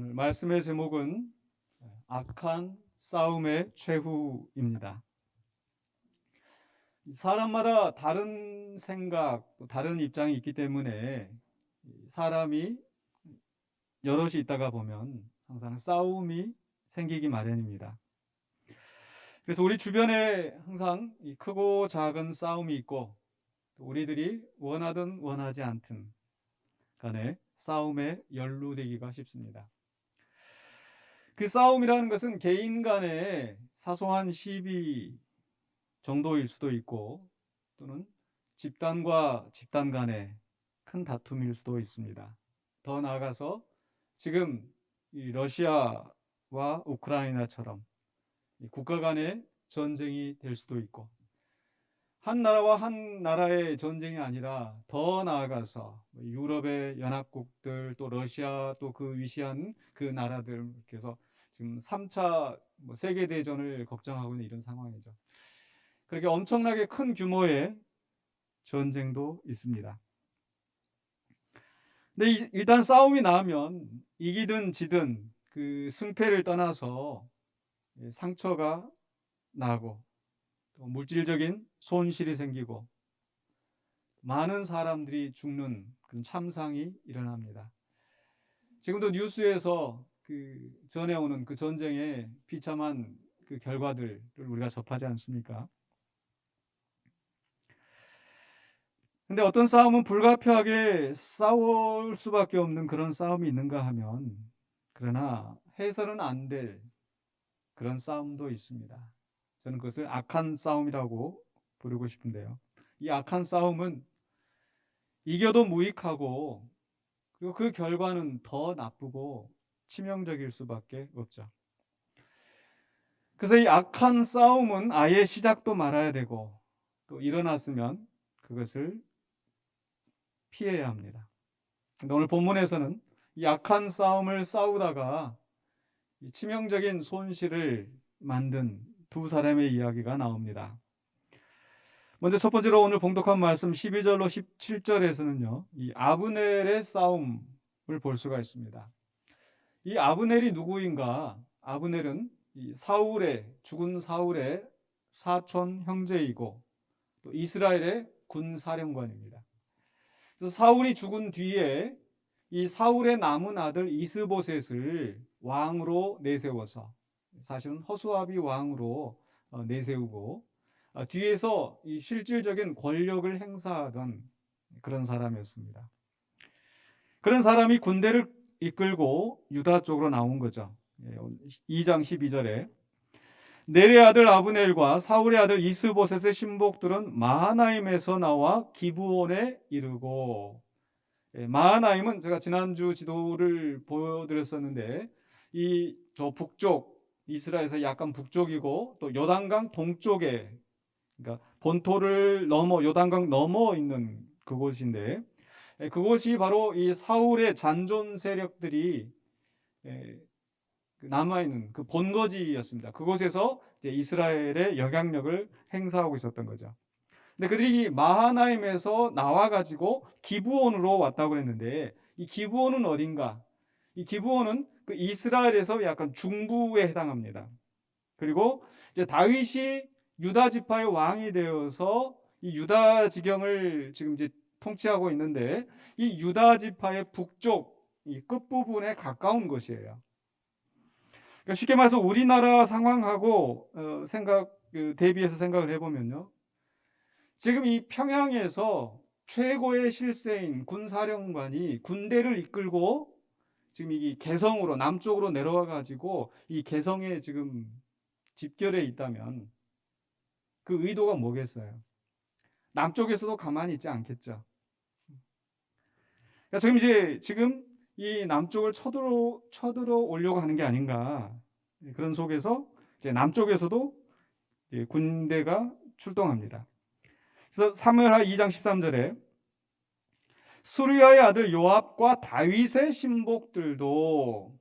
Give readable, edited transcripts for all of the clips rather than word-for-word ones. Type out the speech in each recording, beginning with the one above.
오늘 말씀의 제목은 악한 싸움의 최후입니다. 사람마다 다른 생각, 다른 입장이 있기 때문에 사람이 여럿이 있다가 보면 항상 싸움이 생기기 마련입니다. 그래서 우리 주변에 항상 크고 작은 싸움이 있고, 우리들이 원하든 원하지 않든 간에 싸움에 연루되기가 쉽습니다. 그 싸움이라는 것은 개인 간의 사소한 시비 정도일 수도 있고, 또는 집단과 집단 간의 큰 다툼일 수도 있습니다. 더 나아가서 지금 이 러시아와 우크라이나처럼 국가 간의 전쟁이 될 수도 있고, 한 나라와 한 나라의 전쟁이 아니라 더 나아가서 유럽의 연합국들, 또 러시아, 또 그 위시한 그 나라들, 그래서 지금 3차 세계대전을 걱정하고 있는 이런 상황이죠. 그렇게 엄청나게 큰 규모의 전쟁도 있습니다. 근데 일단 싸움이 나면 이기든 지든 그 승패를 떠나서 상처가 나고, 또 물질적인 손실이 생기고, 많은 사람들이 죽는 그런 참상이 일어납니다. 지금도 뉴스에서 전해오는 그 전쟁의 비참한 그 결과들을 우리가 접하지 않습니까? 근데 어떤 싸움은 불가피하게 싸울 수밖에 없는 그런 싸움이 있는가 하면, 그러나 해서는 안 될 그런 싸움도 있습니다. 저는 그것을 악한 싸움이라고 부르고 싶은데요. 이 악한 싸움은 이겨도 무익하고, 그리고 그 결과는 더 나쁘고 치명적일 수밖에 없죠. 그래서 이 악한 싸움은 아예 시작도 말아야 되고, 또 일어났으면 그것을 피해야 합니다. 근데 오늘 본문에서는 이 악한 싸움을 싸우다가 치명적인 손실을 만든 두 사람의 이야기가 나옵니다. 먼저 첫 번째로 오늘 봉독한 말씀 12절로 17절에서는요, 이 아브넬의 싸움을 볼 수가 있습니다. 이 아브넬이 누구인가? 아브넬은 이 죽은 사울의 사촌 형제이고, 또 이스라엘의 군사령관입니다. 그래서 사울이 죽은 뒤에 이 사울의 남은 아들 이스보셋을 왕으로 내세워서, 사실은 허수아비 왕으로 내세우고, 뒤에서 이 실질적인 권력을 행사하던 그런 사람이었습니다. 그런 사람이 군대를 이끌고 유다 쪽으로 나온 거죠. 2장 12절에 넬의 아들 아브넬과 사울의 아들 이스보셋의 신복들은 마하나임에서 나와 기브온에 이르고, 마하나임은 제가 지난주 지도를 보여드렸었는데, 저 북쪽, 이스라엘에서 약간 북쪽이고, 또 요단강 동쪽에, 그러니까 본토를 넘어 요단강 넘어 있는 그곳인데, 그곳이 바로 이 사울의 잔존 세력들이 남아있는 그 본거지였습니다. 그곳에서 이제 이스라엘의 영향력을 행사하고 있었던 거죠. 근데 그들이 마하나임에서 나와가지고 기브온으로 왔다고 했는데, 이 기브온은 어딘가? 이 기브온은 그 이스라엘에서 약간 중부에 해당합니다. 그리고 이제 다윗이 유다 지파의 왕이 되어서 이 유다 지경을 지금 이제 통치하고 있는데, 이 유다 지파의 북쪽 이 끝부분에 가까운 곳이에요. 그러니까 쉽게 말해서 우리나라 상황하고 대비해서 생각을 해보면요, 지금 이 평양에서 최고의 실세인 군사령관이 군대를 이끌고 지금 이 개성으로 남쪽으로 내려와 가지고 이 개성에 지금 집결해 있다면 그 의도가 뭐겠어요? 남쪽에서도 가만히 있지 않겠죠. 그러니까 지금 이 남쪽을 쳐들어 오려고 하는 게 아닌가, 그런 속에서 이제 남쪽에서도 이제 군대가 출동합니다. 그래서 사무엘하 2장 13절에 수리아의 아들 요압과 다윗의 신복들도,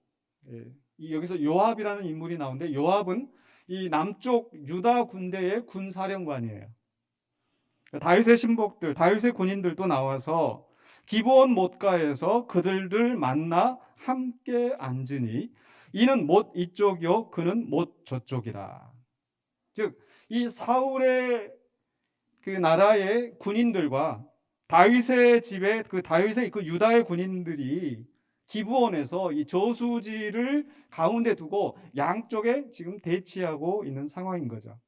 여기서 요압이라는 인물이 나오는데, 요압은 이 남쪽 유다 군대의 군사령관이에요. 다윗의 신복들, 다윗의 군인들도 나와서 기브온 못가에서 그들을 만나 함께 앉으니 이는 못 이쪽이요 그는 못 저쪽이라. 즉 이 사울의 그 나라의 군인들과 다윗의 집에 그 다윗의 그 유다의 군인들이 기브온에서 이 저수지를 가운데 두고 양쪽에 지금 대치하고 있는 상황인 거죠.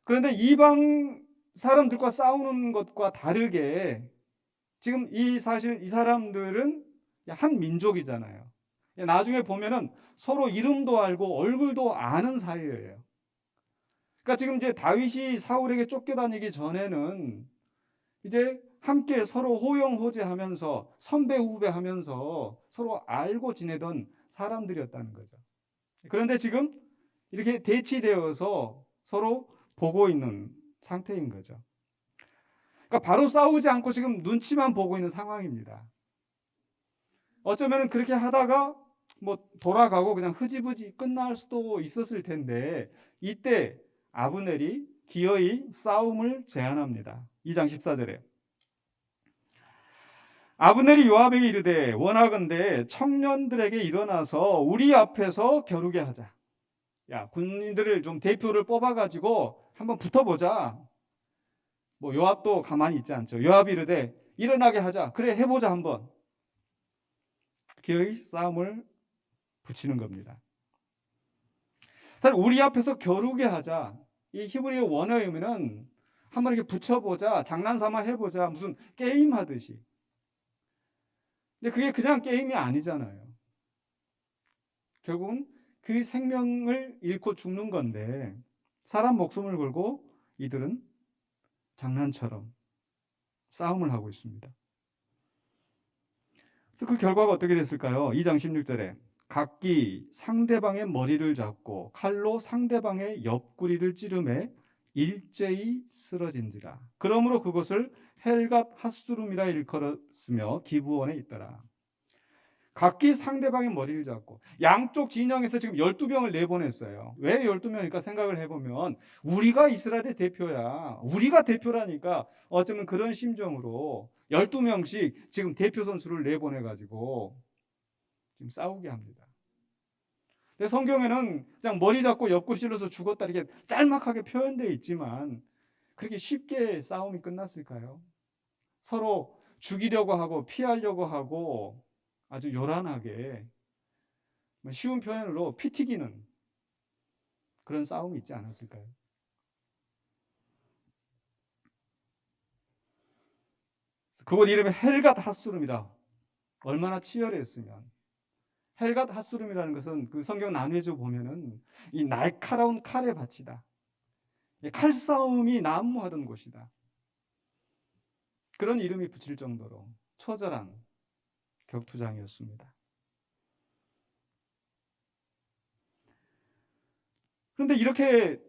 그런데 이방 사람들과 싸우는 것과 다르게 지금 사실 이 사람들은 한 민족이잖아요. 나중에 보면은 서로 이름도 알고 얼굴도 아는 사이예요. 그러니까 지금 이제 다윗이 사울에게 쫓겨다니기 전에는 이제 함께 서로 호용호제하면서 선배 후배하면서 서로 알고 지내던 사람들이었다는 거죠. 그런데 지금 이렇게 대치되어서 서로 보고 있는 상태인 거죠. 그러니까 바로 싸우지 않고 지금 눈치만 보고 있는 상황입니다. 어쩌면 그렇게 하다가 뭐 돌아가고 그냥 흐지부지 끝날 수도 있었을 텐데 이때 아브넬이 기어이 싸움을 제안합니다. 2장 14절에 아브넬이 요압에게 이르되 원하건대 청년들에게 일어나서 우리 앞에서 겨루게 하자. 야, 군인들을 좀 대표를 뽑아가지고 한번 붙어보자. 뭐 요압도 가만히 있지 않죠. 요압이 이르되 일어나게 하자. 그래 해보자 한번. 기어이 싸움을 붙이는 겁니다. 사실 우리 앞에서 겨루게 하자. 이 히브리어 원어의 의미는 한번 이렇게 붙여보자, 장난삼아 해보자, 무슨 게임 하듯이. 근데 그게 그냥 게임이 아니잖아요. 결국은 그 생명을 잃고 죽는 건데 사람 목숨을 걸고 이들은 장난처럼 싸움을 하고 있습니다. 그래서 그 결과가 어떻게 됐을까요? 2장 16절에 각기 상대방의 머리를 잡고 칼로 상대방의 옆구리를 찌르매 일제히 쓰러진지라. 그러므로 그것을 헬갓 핫수름이라 일컬었으며 기브온에 있더라. 각기 상대방의 머리를 잡고 양쪽 진영에서 지금 12명을 내보냈어요. 왜 12명일까 생각을 해보면 우리가 이스라엘의 대표야. 우리가 대표라니까 어쩌면 그런 심정으로 12명씩 지금 대표 선수를 내보내가지고 지금 싸우게 합니다. 근데 성경에는 그냥 머리 잡고 옆구리 찔러서 죽었다 이렇게 짤막하게 표현되어 있지만 그렇게 쉽게 싸움이 끝났을까요? 서로 죽이려고 하고 피하려고 하고 아주 요란하게 쉬운 표현으로 피 튀기는 그런 싸움이 있지 않았을까요? 그곳 이름이 헬갓 핫수름이다. 얼마나 치열했으면. 헬갓 핫수름이라는 것은 그 성경 난해조 보면은 이 날카로운 칼의 밭이다. 칼싸움이 난무하던 곳이다. 그런 이름이 붙일 정도로 처절한 격투장이었습니다. 그런데 이렇게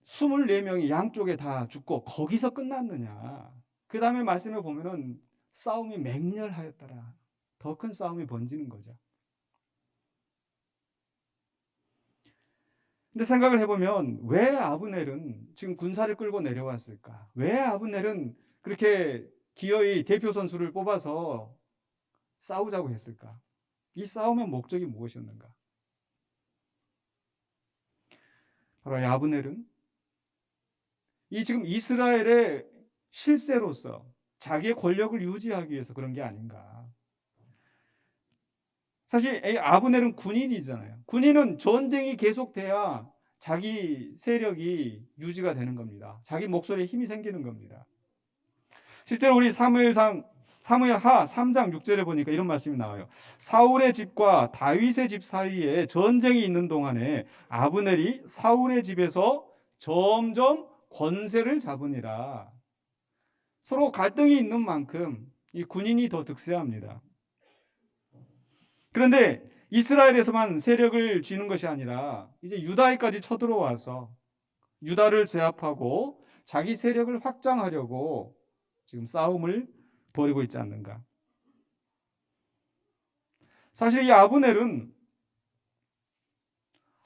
24명이 양쪽에 다 죽고 거기서 끝났느냐? 그 다음에 말씀에 보면은 싸움이 맹렬하였더라. 더 큰 싸움이 번지는 거죠. 근데 생각을 해보면 왜 아브넬은 지금 군사를 끌고 내려왔을까? 왜 아브넬은 그렇게 기어이 대표 선수를 뽑아서 싸우자고 했을까? 이 싸움의 목적이 무엇이었는가? 바로 아브넬은 이 지금 이스라엘의 실세로서 자기의 권력을 유지하기 위해서 그런 게 아닌가? 사실 아브넬은 군인이잖아요. 군인은 전쟁이 계속돼야 자기 세력이 유지가 되는 겁니다. 자기 목소리에 힘이 생기는 겁니다. 실제로 우리 사무엘하 3장 6절에 보니까 이런 말씀이 나와요. 사울의 집과 다윗의 집 사이에 전쟁이 있는 동안에 아브넬이 사울의 집에서 점점 권세를 잡으니라. 서로 갈등이 있는 만큼 이 군인이 더 득세합니다. 그런데 이스라엘에서만 세력을 쥐는 것이 아니라 이제 유다에까지 쳐들어와서 유다를 제압하고 자기 세력을 확장하려고 지금 싸움을 벌이고 있지 않는가. 사실 이 아브넬은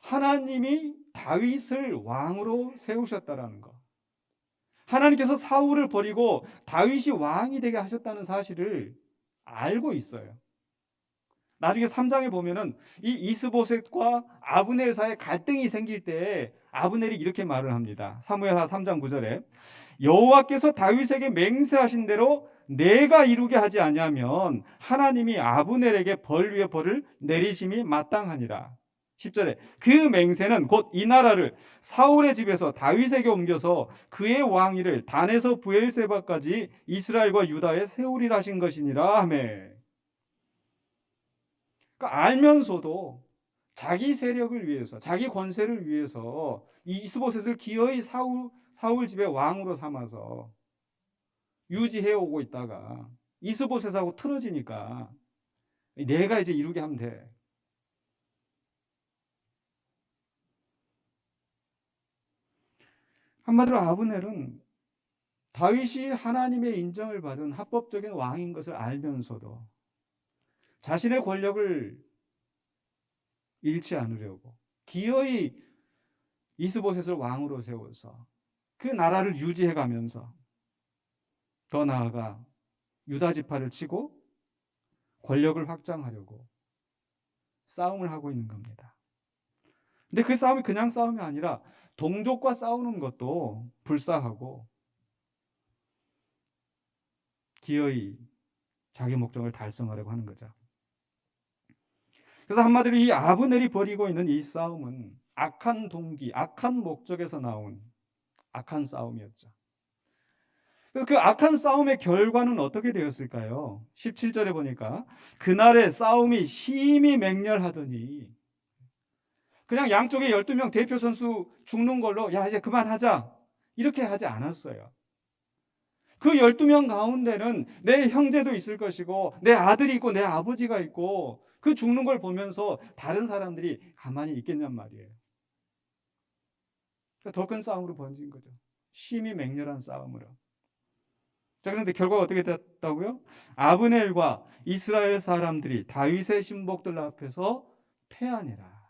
하나님이 다윗을 왕으로 세우셨다라는 것, 하나님께서 사울을 버리고 다윗이 왕이 되게 하셨다는 사실을 알고 있어요. 나중에 3장에 보면은 이 이스보셋과 아브넬 사이에 갈등이 생길 때 아브넬이 이렇게 말을 합니다. 사무엘하 3장 9절에 여호와께서 다윗에게 맹세하신 대로 내가 이루게 하지 아니하면 하나님이 아브넬에게 벌 위에 벌을 내리심이 마땅하니라. 10절에 그 맹세는 곧 이 나라를 사울의 집에서 다윗에게 옮겨서 그의 왕위를 단에서 브엘세바까지 이스라엘과 유다에 세우리라 하신 것이니라 하며, 그러니까 알면서도 자기 세력을 위해서, 자기 권세를 위해서 이 이스보셋을 기어이 사울 집의 왕으로 삼아서 유지해 오고 있다가 이스보셋하고 틀어지니까 내가 이제 이루게 하면 돼. 한마디로 아브넬은 다윗이 하나님의 인정을 받은 합법적인 왕인 것을 알면서도 자신의 권력을 잃지 않으려고 기어이 이스보셋을 왕으로 세워서 그 나라를 유지해 가면서 더 나아가 유다 지파를 치고 권력을 확장하려고 싸움을 하고 있는 겁니다. 근데 그 싸움이 그냥 싸움이 아니라 동족과 싸우는 것도 불사하고 기어이 자기 목적을 달성하려고 하는 거죠. 그래서 한마디로 이 아브넬이 벌이고 있는 이 싸움은 악한 동기, 악한 목적에서 나온 악한 싸움이었죠. 그래서 그 악한 싸움의 결과는 어떻게 되었을까요? 17절에 보니까 그날의 싸움이 심히 맹렬하더니, 그냥 양쪽에 12명 대표 선수 죽는 걸로 야 이제 그만하자 이렇게 하지 않았어요. 그 12명 가운데는 내 형제도 있을 것이고 내 아들이 있고 내 아버지가 있고 그 죽는 걸 보면서 다른 사람들이 가만히 있겠냔 말이에요. 더 큰 싸움으로 번진 거죠. 심히 맹렬한 싸움으로. 자, 그런데 결과가 어떻게 됐다고요? 아브넬과 이스라엘 사람들이 다윗의 신복들 앞에서 패하니라.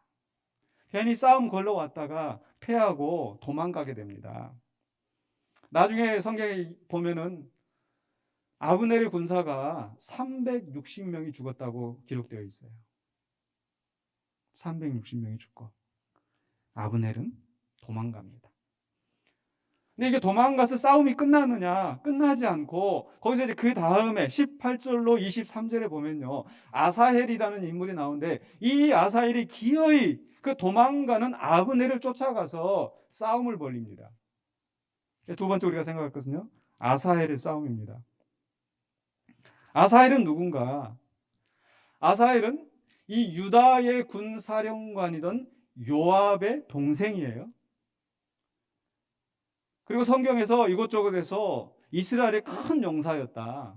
괜히 싸움 걸러왔다가 패하고 도망가게 됩니다. 나중에 성경에 보면은 아브넬의 군사가 360명이 죽었다고 기록되어 있어요. 360명이 죽고 아브넬은 도망갑니다. 근데 이게 도망가서 싸움이 끝나느냐? 끝나지 않고 거기서 이제 그 다음에 18절로 23절에 보면요, 아사헬이라는 인물이 나오는데 이 아사헬이 기어이 그 도망가는 아브넬을 쫓아가서 싸움을 벌입니다. 두 번째 우리가 생각할 것은요, 아사헬의 싸움입니다. 아사헬은 누군가? 아사헬은 이 유다의 군사령관이던 요압의 동생이에요. 그리고 성경에서 이곳저곳에서 이스라엘의 큰 용사였다.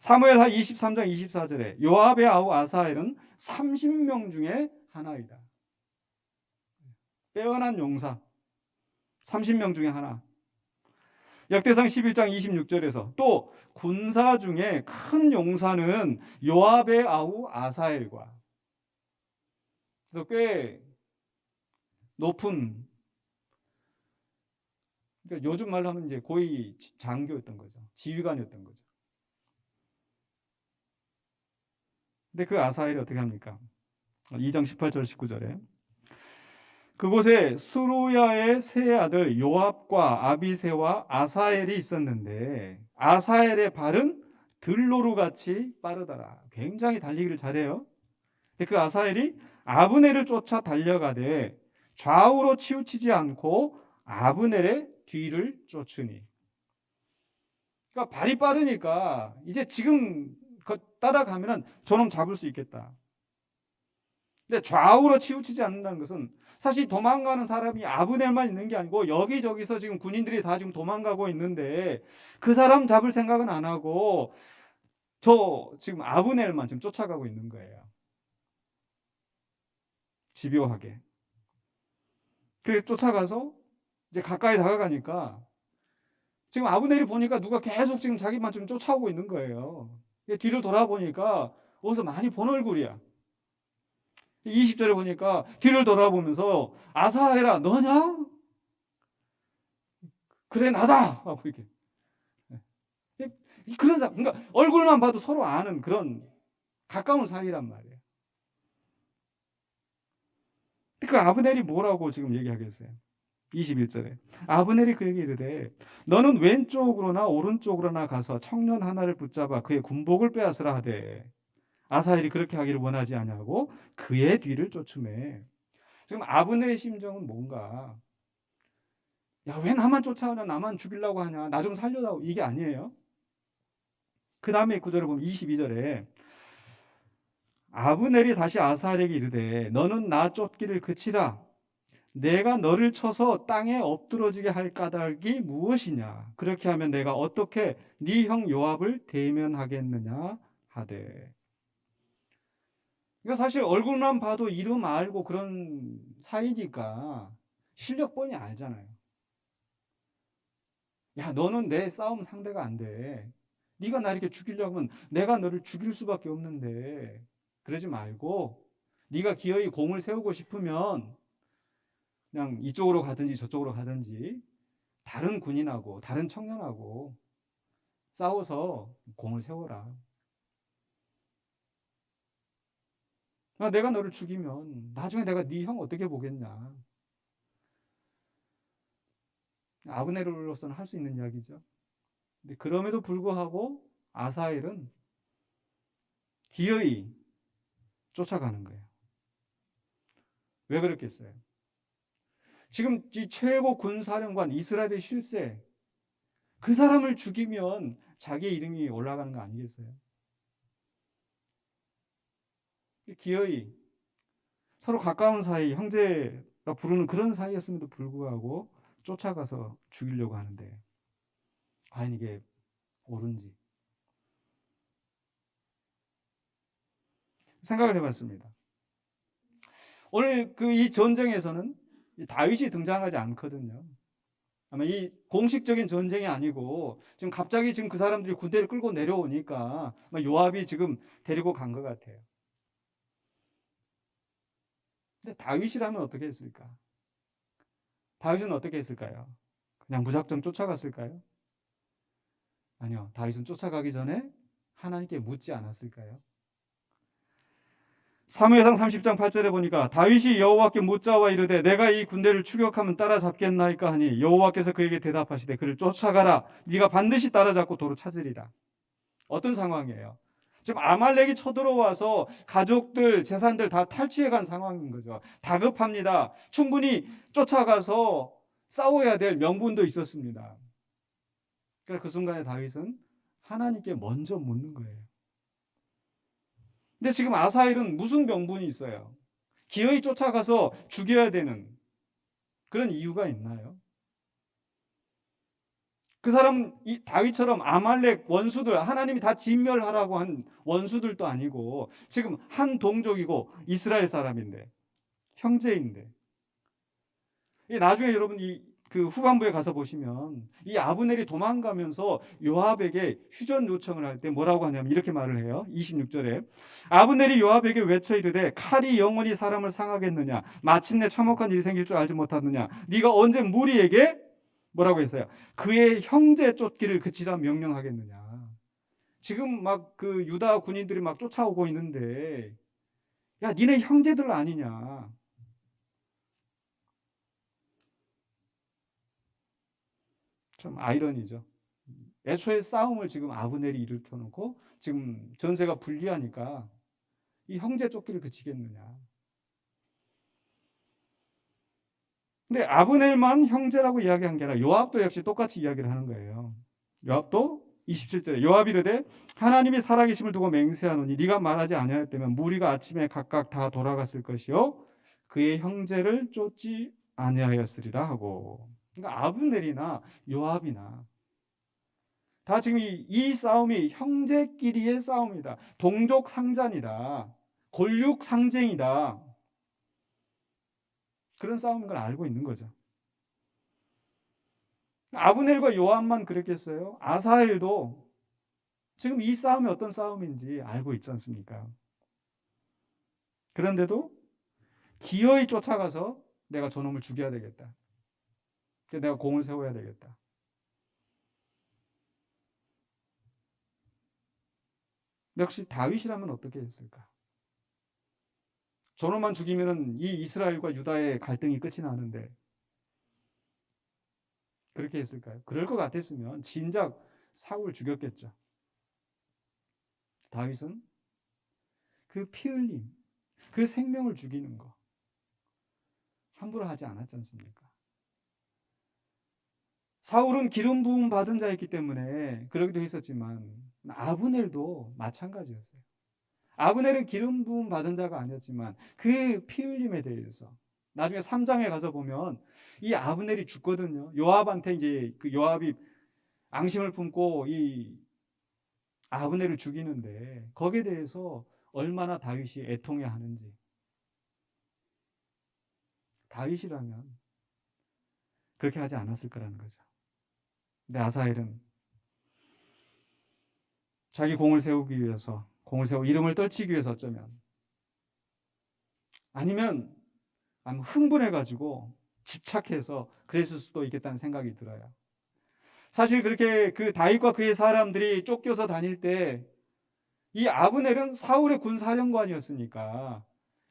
사무엘하 23장 24절에 요압의 아우 아사헬은 30명 중에 하나이다. 빼어난 용사 30명 중에 하나. 역대상 11장 26절에서 또 군사 중에 큰 용사는 요압의 아우 아사헬과, 그래서 꽤 높은, 그러니까 요즘 말로 하면 이제 고위 장교였던 거죠. 지휘관이었던 거죠. 근데 그 아사헬이 어떻게 합니까? 2장 18절 19절에 그곳에 스루야의 세 아들 요압과 아비새와 아사헬이 있었는데 아사헬의 발은 들노루같이 빠르더라. 굉장히 달리기를 잘해요. 근데 그 아사헬이 아브넬을 쫓아 달려가되 좌우로 치우치지 않고 아브넬의 뒤를 쫓으니. 그러니까 발이 빠르니까 이제 지금 따라가면은 저놈 잡을 수 있겠다. 근데 좌우로 치우치지 않는다는 것은 사실 도망가는 사람이 아브넬만 있는 게 아니고 여기저기서 지금 군인들이 다 지금 도망가고 있는데 그 사람 잡을 생각은 안 하고 저 지금 아브넬만 지금 쫓아가고 있는 거예요. 집요하게. 그래서 쫓아가서 이제 가까이 다가가니까 지금 아브넬이 보니까 누가 계속 지금 자기만 좀 쫓아오고 있는 거예요. 뒤를 돌아보니까 어디서 많이 본 얼굴이야. 20절에 보니까 뒤를 돌아보면서 아사헬아 너냐? 그래 나다 하고 이렇게. 그런 사람, 그러니까 얼굴만 봐도 서로 아는 그런 가까운 사이란 말이에요. 그 아브넬이 뭐라고 지금 얘기하겠어요? 21절에 아브넬이 그에게 이르되 너는 왼쪽으로나 오른쪽으로나 가서 청년 하나를 붙잡아 그의 군복을 빼앗으라 하되 아사엘이 그렇게 하기를 원하지 아니하고 그의 뒤를 쫓음에. 지금 아브넬의 심정은 뭔가, 야, 왜 나만 쫓아오냐, 나만 죽이려고 하냐, 나 좀 살려다오, 이게 아니에요. 그 다음에 구절을 보면 22절에 아브넬이 다시 아사엘에게 이르되 너는 나 쫓기를 그치라. 내가 너를 쳐서 땅에 엎드러지게 할 까닭이 무엇이냐? 그렇게 하면 내가 어떻게 네 형 요압을 대면하겠느냐 하되. 그러니까 사실 얼굴만 봐도 이름 알고 그런 사이니까 실력 뻔히 알잖아요. 야, 너는 내 싸움 상대가 안 돼. 네가 나 이렇게 죽이려고 하면 내가 너를 죽일 수밖에 없는데 그러지 말고 네가 기어이 공을 세우고 싶으면 그냥 이쪽으로 가든지 저쪽으로 가든지 다른 군인하고 다른 청년하고 싸워서 공을 세워라. 내가 너를 죽이면 나중에 내가 네 형 어떻게 보겠냐. 아브넬로서는 할 수 있는 이야기죠. 근데 그럼에도 불구하고 아사엘은 기어이 쫓아가는 거예요. 왜 그랬겠어요? 지금 이 최고 군사령관 이스라엘의 실세, 그 사람을 죽이면 자기의 이름이 올라가는 거 아니겠어요? 기어이 서로 가까운 사이, 형제가 부르는 그런 사이였음에도 불구하고 쫓아가서 죽이려고 하는데 과연 이게 옳은지 생각을 해봤습니다. 오늘 이 전쟁에서는 다윗이 등장하지 않거든요. 아마 이 공식적인 전쟁이 아니고 지금 갑자기 지금 그 사람들이 군대를 끌고 내려오니까 요압이 지금 데리고 간 것 같아요. 근데 다윗이라면 어떻게 했을까? 다윗은 어떻게 했을까요? 그냥 무작정 쫓아갔을까요? 아니요. 다윗은 쫓아가기 전에 하나님께 묻지 않았을까요? 사무엘상 30장 8절에 보니까 다윗이 여호와께 묻자와 이르되 내가 이 군대를 추격하면 따라잡겠나이까 하니 여호와께서 그에게 대답하시되 그를 쫓아가라. 네가 반드시 따라잡고 도로 찾으리라. 어떤 상황이에요? 지금 아말렉이 쳐들어와서 가족들, 재산들 다 탈취해간 상황인 거죠. 다급합니다. 충분히 쫓아가서 싸워야 될 명분도 있었습니다. 그래서 그 순간에 다윗은 하나님께 먼저 묻는 거예요. 근데 지금 아사엘은 무슨 명분이 있어요? 기어이 쫓아가서 죽여야 되는 그런 이유가 있나요? 그 사람 다윗처럼 아말렉 원수들, 하나님이 다 진멸하라고 한 원수들도 아니고 지금 한 동족이고 이스라엘 사람인데, 형제인데, 나중에 여러분 그 후반부에 가서 보시면 이 아브넬이 도망가면서 요압에게 휴전 요청을 할 때 뭐라고 하냐면 이렇게 말을 해요. 26절에 아브넬이 요압에게 외쳐 이르되 칼이 영원히 사람을 상하겠느냐, 마침내 참혹한 일이 생길 줄 알지 못하느냐, 네가 언제 무리에게 뭐라고 했어요? 그의 형제 쫓기를 그치라 명령하겠느냐. 지금 막 그 유다 군인들이 막 쫓아오고 있는데 야, 니네 형제들 아니냐. 참 아이러니죠. 애초에 싸움을 지금 아브넬이 일으켜 놓고 지금 전세가 불리하니까 이 형제 쫓기를 그치겠느냐. 근데 아브넬만 형제라고 이야기한 게 아니라 요압도 역시 똑같이 이야기를 하는 거예요. 요압도 27절에 요압이 이르되 하나님이 살아계심을 두고 맹세하노니 네가 말하지 아니하였다면 무리가 아침에 각각 다 돌아갔을 것이요 그의 형제를 쫓지 아니하였으리라 하고. 그러니까 아브넬이나 요압이나 다 지금 이 싸움이 형제끼리의 싸움이다. 동족 상잔이다. 권력 상쟁이다. 그런 싸움인 걸 알고 있는 거죠. 아브넬과 요압만 그랬겠어요? 아사엘도 지금 이 싸움이 어떤 싸움인지 알고 있지 않습니까? 그런데도 기어이 쫓아가서 내가 저놈을 죽여야 되겠다. 내가 공을 세워야 되겠다. 역시 다윗이라면 어떻게 했을까? 저놈만 죽이면은 이 이스라엘과 유다의 갈등이 끝이 나는데 그렇게 했을까요? 그럴 것 같았으면 진작 사울 죽였겠죠. 다윗은 그 피 흘림, 그 생명을 죽이는 거 함부로 하지 않았지 않습니까? 사울은 기름 부음 받은 자였기 때문에 그러기도 했었지만 아브넬도 마찬가지였어요. 아브넬은 기름 부음 받은 자가 아니었지만 그 피 흘림에 대해서 나중에 3장에 가서 보면 이 아브넬이 죽거든요. 요압한테 이제 그 요압이 앙심을 품고 이 아브넬을 죽이는데 거기에 대해서 얼마나 다윗이 애통해 하는지. 다윗이라면 그렇게 하지 않았을 거라는 거죠. 근데 아사엘은 자기 공을 세우기 위해서, 공을 세우고 이름을 떨치기 위해서 어쩌면 아니면 흥분해가지고 집착해서 그랬을 수도 있겠다는 생각이 들어요. 사실 그렇게 그 다윗과 그의 사람들이 쫓겨서 다닐 때 이 아브넬은 사울의 군 사령관이었으니까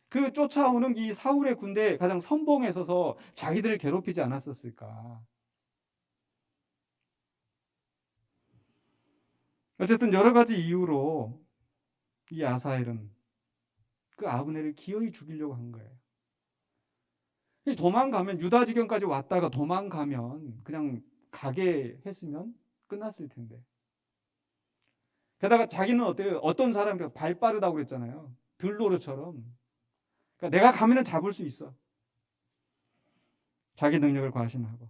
그 쫓아오는 이 사울의 군대에 가장 선봉에 서서 자기들을 괴롭히지 않았었을까. 어쨌든 여러 가지 이유로 이 아사엘은 그 아브넬을 기어이 죽이려고 한 거예요. 도망가면 유다 지경까지 왔다가 도망가면 그냥 가게 했으면 끝났을 텐데. 게다가 자기는 어때요? 어떤 사람이 발 빠르다고 그랬잖아요. 들노르처럼. 그러니까 내가 가면은 잡을 수 있어. 자기 능력을 과신하고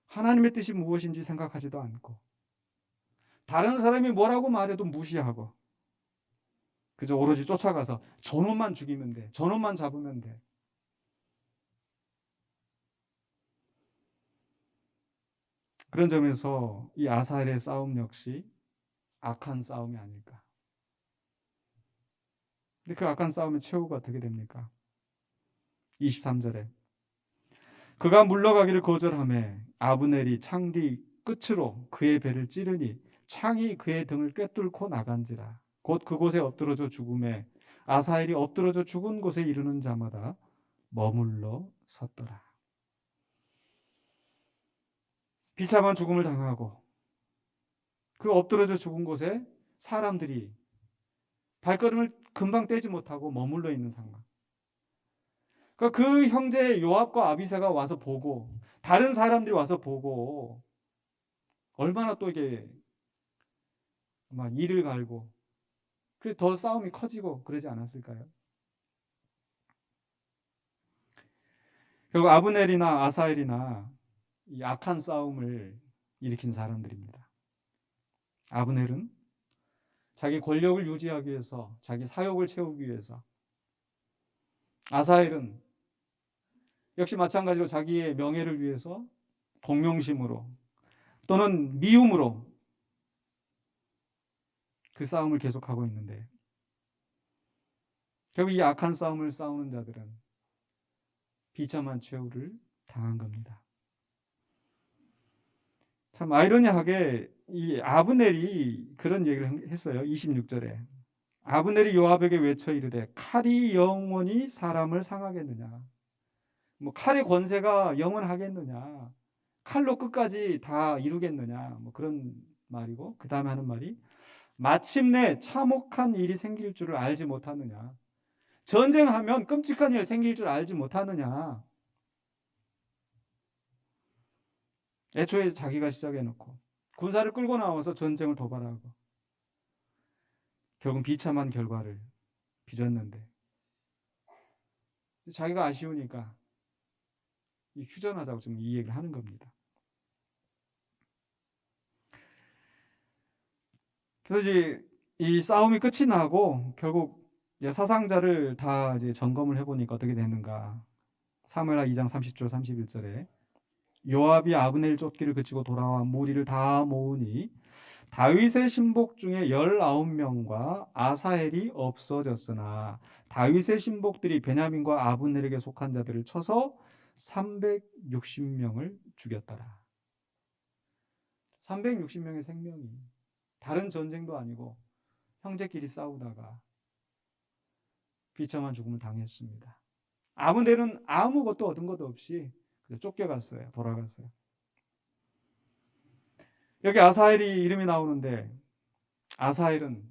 하나님의 뜻이 무엇인지 생각하지도 않고 다른 사람이 뭐라고 말해도 무시하고 그저 오로지 쫓아가서 저놈만 죽이면 돼. 저놈만 잡으면 돼. 그런 점에서 이 아사엘의 싸움 역시 악한 싸움이 아닐까. 근데 그 악한 싸움의 최후가 어떻게 됩니까? 23절에 그가 물러가기를 거절하며 아브넬이 창 뒤 끝으로 그의 배를 찌르니 창이 그의 등을 꿰뚫고 나간지라. 곧 그곳에 엎드러져 죽음에 아사엘이 엎드러져 죽은 곳에 이르는 자마다 머물러 섰더라. 비참한 죽음을 당하고 그 엎드러져 죽은 곳에 사람들이 발걸음을 금방 떼지 못하고 머물러 있는 상황. 그러니까 그 형제 요압과 아비새가 와서 보고 다른 사람들이 와서 보고 얼마나 또 이게 막 이를 갈고 그래서 더 싸움이 커지고 그러지 않았을까요? 결국 아브넬이나 아사엘이나 이 악한 싸움을 일으킨 사람들입니다. 아브넬은 자기 권력을 유지하기 위해서 자기 사욕을 채우기 위해서 아사엘은 역시 마찬가지로 자기의 명예를 위해서 동명심으로 또는 미움으로 그 싸움을 계속하고 있는데 결국 이 악한 싸움을 싸우는 자들은 비참한 최후를 당한 겁니다. 참 아이러니하게 이 아브넬이 그런 얘기를 했어요. 26절에 아브넬이 요압에게 외쳐 이르되 칼이 영원히 사람을 상하겠느냐. 뭐 칼의 권세가 영원하겠느냐. 칼로 끝까지 다 이루겠느냐. 뭐 그런 말이고 그 다음에 하는 말이 마침내 참혹한 일이 생길 줄을 알지 못하느냐. 전쟁하면 끔찍한 일 생길 줄 알지 못하느냐. 애초에 자기가 시작해놓고 군사를 끌고 나와서 전쟁을 도발하고 결국 비참한 결과를 빚었는데 자기가 아쉬우니까 휴전하자고 지금 이 얘기를 하는 겁니다. 그래서 이제 이 싸움이 끝이 나고 결국 사상자를 다 이제 점검을 해보니까 어떻게 되는가. 사무엘하 2장 30절 31절에 요압이 아브넬 쫓기를 그치고 돌아와 무리를 다 모으니 다윗의 신복 중에 19명과 아사엘이 없어졌으나 다윗의 신복들이 베냐민과 아브넬에게 속한 자들을 쳐서 360명을 죽였더라. 360명의 생명이 다른 전쟁도 아니고 형제끼리 싸우다가 비참한 죽음을 당했습니다. 아브넬은 아무것도 얻은 것도 없이 쫓겨갔어요. 돌아갔어요. 여기 아사헬이 이름이 나오는데 아사헬은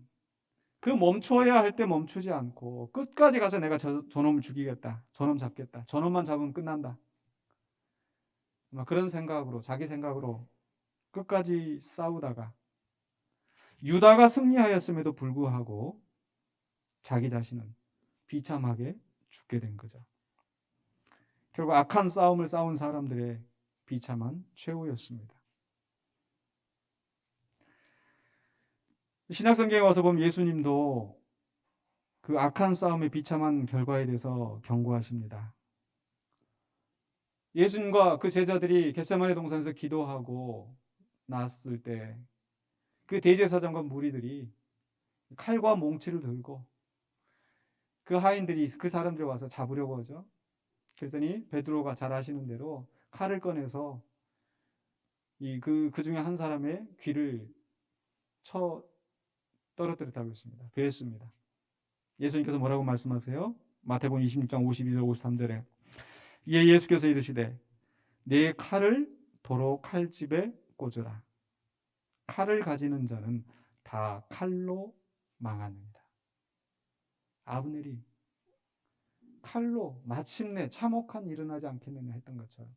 그 멈춰야 할 때 멈추지 않고 끝까지 가서 내가 저놈을 죽이겠다. 저놈 잡겠다. 저놈만 잡으면 끝난다. 그런 생각으로, 자기 생각으로 끝까지 싸우다가 유다가 승리하였음에도 불구하고 자기 자신은 비참하게 죽게 된 거죠. 결국 악한 싸움을 싸운 사람들의 비참한 최후였습니다. 신약성경에 와서 보면 예수님도 그 악한 싸움의 비참한 결과에 대해서 경고하십니다. 예수님과 그 제자들이 겟세마네 동산에서 기도하고 나왔을 때 그 대제사장과 무리들이 칼과 몽치를 들고 그 하인들이, 그 사람들이 와서 잡으려고 하죠. 그랬더니 베드로가 잘 아시는 대로 칼을 꺼내서 그 중에 한 사람의 귀를 쳐 떨어뜨렸다고 했습니다. 베었습니다. 예수님께서 뭐라고 말씀하세요? 마태복음 26장 52절 53절에 이에 예수께서 이르시되 내 칼을 도로 칼집에 꽂으라. 칼을 가지는 자는 다 칼로 망하느니라. 아브넬이 칼로 마침내 참혹한 일은 하지 않겠느냐 했던 것처럼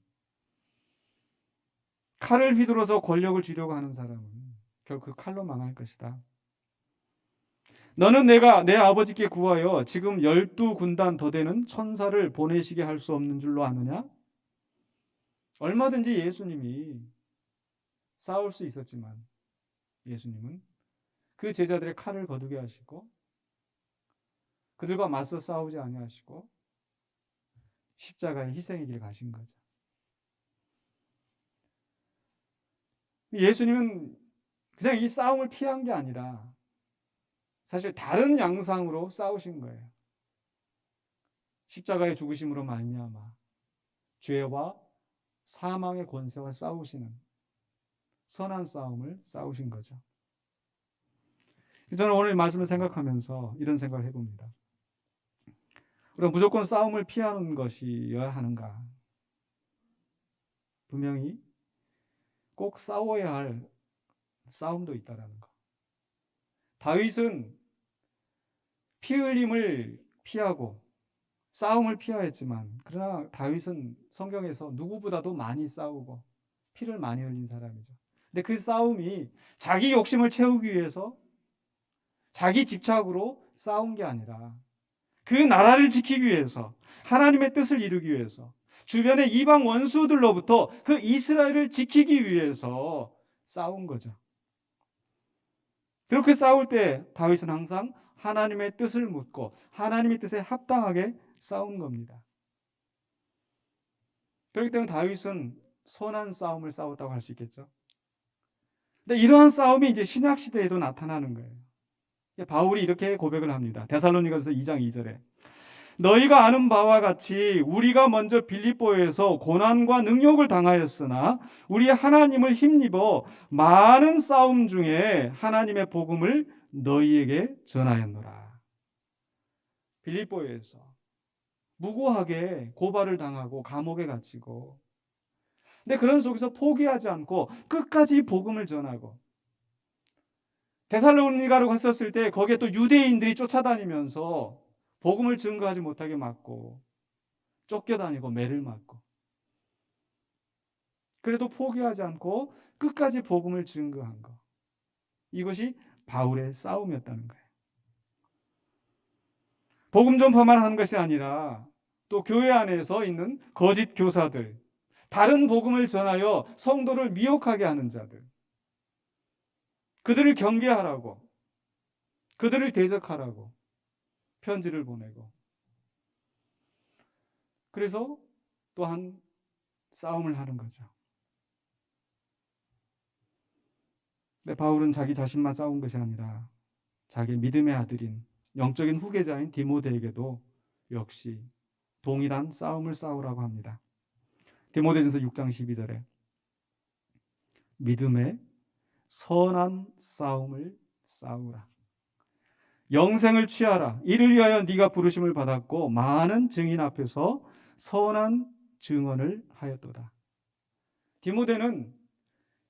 칼을 휘두르서 권력을 쥐려고 하는 사람은 결국 그 칼로 망할 것이다. 너는 내가 내 아버지께 구하여 지금 12군단 더 되는 천사를 보내시게 할 수 없는 줄로 아느냐? 얼마든지 예수님이 싸울 수 있었지만 예수님은 그 제자들의 칼을 거두게 하시고 그들과 맞서 싸우지 아니하시고 십자가의 희생의 길을 가신 거죠. 예수님은 그냥 이 싸움을 피한 게 아니라 사실 다른 양상으로 싸우신 거예요. 십자가의 죽으심으로 말미암아 죄와 사망의 권세와 싸우시는 선한 싸움을 싸우신 거죠. 저는 오늘 말씀을 생각하면서 이런 생각을 해봅니다. 우리가 무조건 싸움을 피하는 것이어야 하는가? 분명히 꼭 싸워야 할 싸움도 있다라는 거. 다윗은 피 흘림을 피하고 싸움을 피하였지만 그러나 다윗은 성경에서 누구보다도 많이 싸우고 피를 많이 흘린 사람이죠. 근데 그 싸움이 자기 욕심을 채우기 위해서 자기 집착으로 싸운 게 아니라 그 나라를 지키기 위해서 하나님의 뜻을 이루기 위해서 주변의 이방 원수들로부터 그 이스라엘을 지키기 위해서 싸운 거죠. 그렇게 싸울 때 다윗은 항상 하나님의 뜻을 묻고 하나님의 뜻에 합당하게 싸운 겁니다. 그렇기 때문에 다윗은 선한 싸움을 싸웠다고 할 수 있겠죠. 근데 이러한 싸움이 이제 신약 시대에도 나타나는 거예요. 바울이 이렇게 고백을 합니다. 데살로니가서 2장 2절에 너희가 아는 바와 같이 우리가 먼저 빌립보에서 고난과 능욕을 당하였으나 우리 하나님을 힘입어 많은 싸움 중에 하나님의 복음을 너희에게 전하였노라. 빌립보에서 무고하게 고발을 당하고 감옥에 갇히고 근데 그런 속에서 포기하지 않고 끝까지 복음을 전하고 데살로니가로 갔었을 때 거기에 또 유대인들이 쫓아다니면서 복음을 증거하지 못하게 막고 쫓겨다니고 매를 맞고 그래도 포기하지 않고 끝까지 복음을 증거한 것. 이것이 바울의 싸움이었다는 거예요. 복음 전파만 하는 것이 아니라 또 교회 안에서 있는 거짓 교사들, 다른 복음을 전하여 성도를 미혹하게 하는 자들, 그들을 경계하라고, 그들을 대적하라고 편지를 보내고 그래서 또한 싸움을 하는 거죠. 근데 바울은 자기 자신만 싸운 것이 아니라 자기 믿음의 아들인 영적인 후계자인 디모데에게도 역시 동일한 싸움을 싸우라고 합니다. 디모데전서 6장 12절에 믿음의 선한 싸움을 싸우라. 영생을 취하라. 이를 위하여 네가 부르심을 받았고 많은 증인 앞에서 선한 증언을 하였도다. 디모데는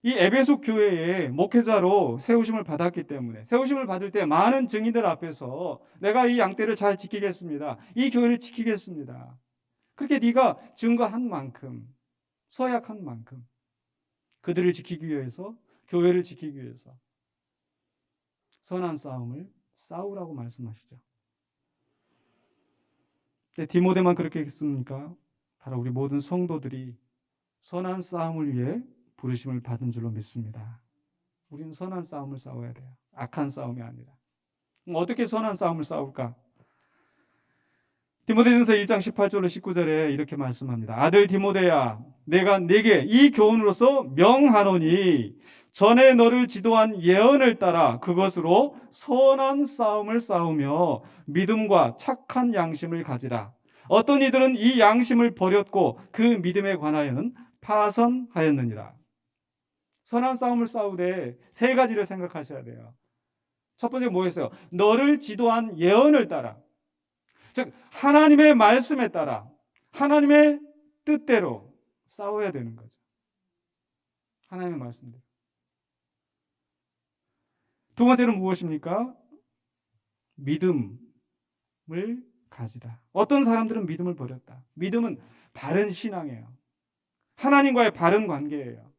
이 에베소 교회의 목회자로 세우심을 받았기 때문에 세우심을 받을 때 많은 증인들 앞에서 내가 이 양떼를 잘 지키겠습니다. 이 교회를 지키겠습니다. 그렇게 네가 증거한 만큼, 서약한 만큼 그들을 지키기 위해서, 교회를 지키기 위해서 선한 싸움을 싸우라고 말씀하시죠. 근데 디모데만 그렇게 했습니까? 바로 우리 모든 성도들이 선한 싸움을 위해 부르심을 받은 줄로 믿습니다. 우리는 선한 싸움을 싸워야 돼요. 악한 싸움이 아니라. 어떻게 선한 싸움을 싸울까? 디모데전서 1장 18절로 19절에 이렇게 말씀합니다. 아들 디모데야, 내가 네게 이 교훈으로서 명하노니 전에 너를 지도한 예언을 따라 그것으로 선한 싸움을 싸우며 믿음과 착한 양심을 가지라. 어떤 이들은 이 양심을 버렸고 그 믿음에 관하여는 파선하였느니라. 선한 싸움을 싸우되 세 가지를 생각하셔야 돼요. 첫 번째 뭐였어요? 너를 지도한 예언을 따라, 즉 하나님의 말씀에 따라 하나님의 뜻대로 싸워야 되는 거죠. 하나님의 말씀대로. 두 번째는 무엇입니까? 믿음을 가지라. 어떤 사람들은 믿음을 버렸다. 믿음은 바른 신앙이에요. 하나님과의 바른 관계예요.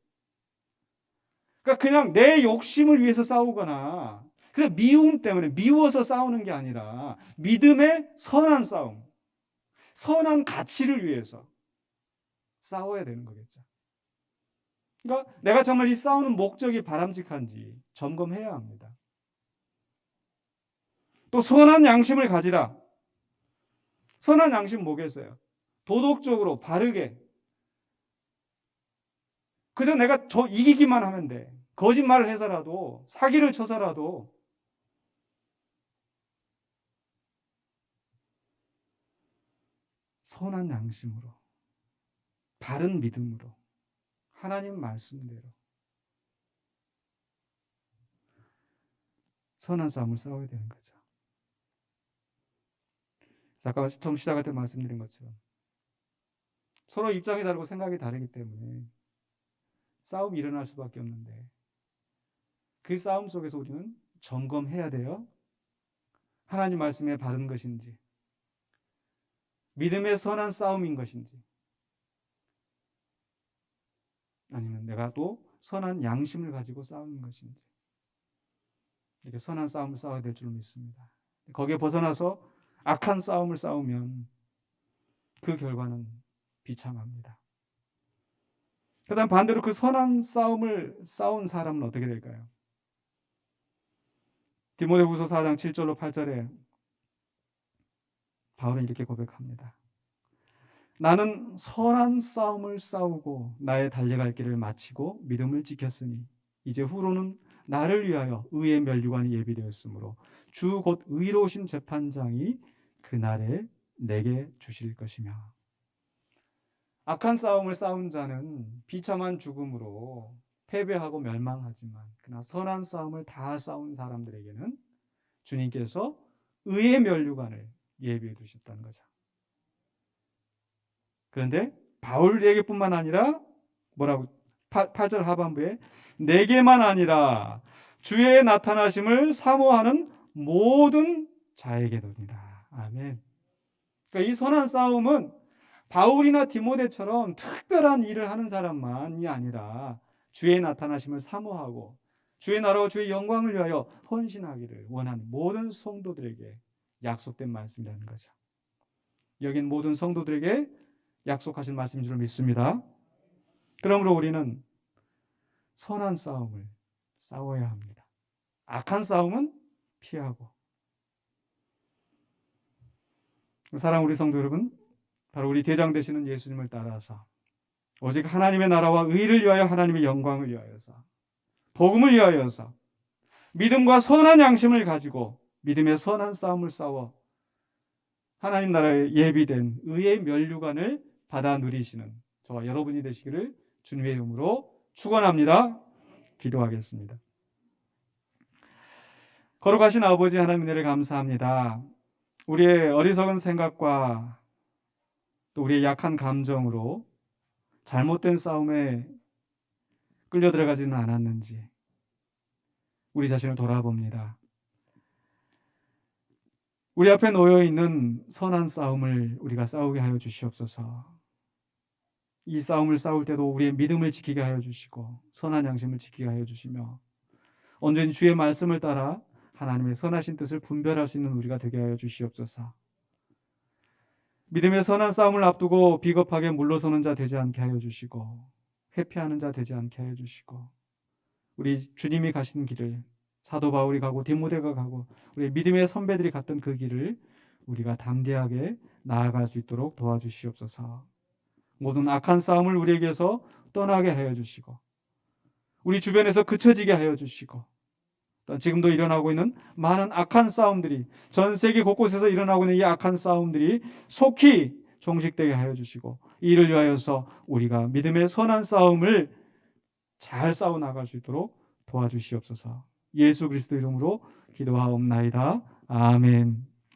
그러니까 그냥 내 욕심을 위해서 싸우거나 그래서 미움 때문에 미워서 싸우는 게 아니라 믿음의 선한 싸움, 선한 가치를 위해서 싸워야 되는 거겠죠. 그러니까 내가 정말 이 싸우는 목적이 바람직한지 점검해야 합니다. 또 선한 양심을 가지라. 선한 양심 뭐겠어요? 도덕적으로 바르게 그저 내가 이기기만 하면 돼. 거짓말을 해서라도 사기를 쳐서라도 선한 양심으로 바른 믿음으로 하나님 말씀대로 선한 싸움을 싸워야 되는 거죠. 아까 처음 시작할 때 말씀드린 것처럼 서로 입장이 다르고 생각이 다르기 때문에 싸움이 일어날 수밖에 없는데 그 싸움 속에서 우리는 점검해야 돼요. 하나님 말씀에 바른 것인지 믿음의 선한 싸움인 것인지 아니면 내가 또 선한 양심을 가지고 싸우는 것인지 이렇게 선한 싸움을 싸워야 될 줄 믿습니다. 거기에 벗어나서 악한 싸움을 싸우면 그 결과는 비참합니다. 그 다음 반대로 그 선한 싸움을 싸운 사람은 어떻게 될까요? 디모데후서 4장 7절로 8절에 바울은 이렇게 고백합니다. 나는 선한 싸움을 싸우고 나의 달려갈 길을 마치고 믿음을 지켰으니 이제 후로는 나를 위하여 의의 면류관이 예비되었으므로 주 곧 의로우신 재판장이 그날에 내게 주실 것이며. 악한 싸움을 싸운 자는 비참한 죽음으로 패배하고 멸망하지만 그러나 선한 싸움을 다 싸운 사람들에게는 주님께서 의의 면류관을 예비해 두셨다는 거죠. 그런데 바울에게뿐만 아니라 뭐라고 8절 하반부에 내게만 아니라 주의 나타나심을 사모하는 모든 자에게도니라. 아멘. 그러니까 이 선한 싸움은 바울이나 디모데처럼 특별한 일을 하는 사람만이 아니라 주의 나타나심을 사모하고 주의 나라와 주의 영광을 위하여 헌신하기를 원하는 모든 성도들에게 약속된 말씀이라는 거죠. 여긴 모든 성도들에게 약속하신 말씀인 줄 믿습니다. 그러므로 우리는 선한 싸움을 싸워야 합니다. 악한 싸움은 피하고. 사랑하는 우리 성도 여러분, 바로 우리 대장 되시는 예수님을 따라서 오직 하나님의 나라와 의를 위하여 하나님의 영광을 위하여서 복음을 위하여서 믿음과 선한 양심을 가지고 믿음의 선한 싸움을 싸워 하나님 나라에 예비된 의의 면류관을 받아 누리시는 저와 여러분이 되시기를 주님의 이름으로 축원합니다. 기도하겠습니다. 거룩하신 아버지 하나님 은혜를 감사합니다. 우리의 어리석은 생각과 또 우리의 약한 감정으로 잘못된 싸움에 끌려 들어가지는 않았는지 우리 자신을 돌아봅니다. 우리 앞에 놓여 있는 선한 싸움을 우리가 싸우게 하여 주시옵소서. 이 싸움을 싸울 때도 우리의 믿음을 지키게 하여 주시고 선한 양심을 지키게 하여 주시며 온전히 주의 말씀을 따라 하나님의 선하신 뜻을 분별할 수 있는 우리가 되게 하여 주시옵소서. 믿음의 선한 싸움을 앞두고 비겁하게 물러서는 자 되지 않게 하여 주시고 회피하는 자 되지 않게 하여 주시고 우리 주님이 가신 길을 사도 바울이 가고 디모데가 가고 우리 믿음의 선배들이 갔던 그 길을 우리가 담대하게 나아갈 수 있도록 도와주시옵소서. 모든 악한 싸움을 우리에게서 떠나게 하여 주시고 우리 주변에서 그쳐지게 하여 주시고 또 지금도 일어나고 있는 많은 악한 싸움들이 전 세계 곳곳에서 일어나고 있는 이 악한 싸움들이 속히 종식되게 하여 주시고 이를 위하여서 우리가 믿음의 선한 싸움을 잘 싸워 나갈 수 있도록 도와주시옵소서. 예수 그리스도 이름으로 기도하옵나이다. 아멘.